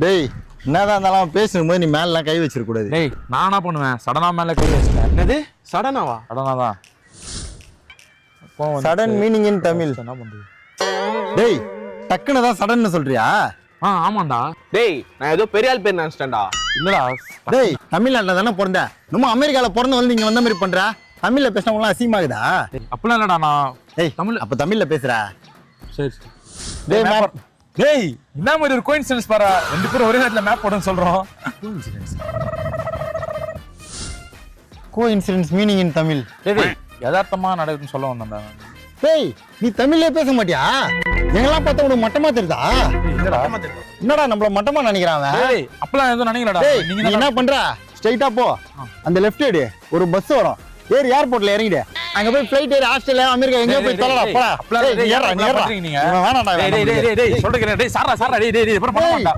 டேய் என்னதான் இருந்தாலும் பேசும்போது நீ மேலாம் கை வச்சிருக்க கூடாது. டேய் நானா பண்ணுவேன் சடனா மேல கை வச்சிட்டேன். என்னது சடனாவா? சடனா தான். சடன் மீனிங் இன் தமிழ் என்ன பண்றது? டேய் டக்குன்னு தான் சடன்னு சொல்றியா? ஆமாண்டா. டேய் நான் ஏதோ பெரிய ஆள் பேர் நினைச்சிட்டேன்டா. இல்லடா. டேய் தமிழ்நாட்டில் தானே பிறந்த நம்ம அமெரிக்காவில் பிறந்து வந்து நீங்க வந்த மாதிரி பண்ற. தமிழ்ல பேசினவங்களாம் அசிங்கமாகுதா? அப்படிலாம் இல்லடா நான் டேய் தமிழ் அப்ப தமிழ்ல பேசுற. சரி டேய் மேப் டேய் என்ன மாதிரி ஒரு கோயின்சிடன்ஸ் பாரு. ரெண்டு பேரும் ஒரே நேரத்துல மேப் போடுன்னு சொல்றோம். Coincidence meaning in Tamil. டேய் யதார்த்தமா நடக்குதுன்னு சொல்ல வந்தேன்டா. டேய் நீ தமிழ்லயே பேச மாட்டியா? எங்கெல்லாம் பார்த்தா உனக்கு மட்டமா தெரியுதா? என்னடா நம்மள மட்டமா நினைக்கிறான். டேய் அப்பலாம் எதுவும் நினைக்கலடா. டேய் நீ என்ன பண்ற? ஸ்ட்ரைட்டா போ. அந்த லெஃப்ட் சைடு ஒரு பஸ் வரும். ஏறி ஏர்போர்ட்ல இறங்கிடு. அங்க போய் ஃளைட் ஏறி ஆஸ்திரேலியா அமெரிக்கா எங்க போய் தரடா போடா. அப்பலாம் நீ ஏறா நீ ஏறா. நீங்க வேணாம்டா. டேய் சொல்றேன். டேய் சாரா டேய் அப்புறம் பண்ண மாட்டா.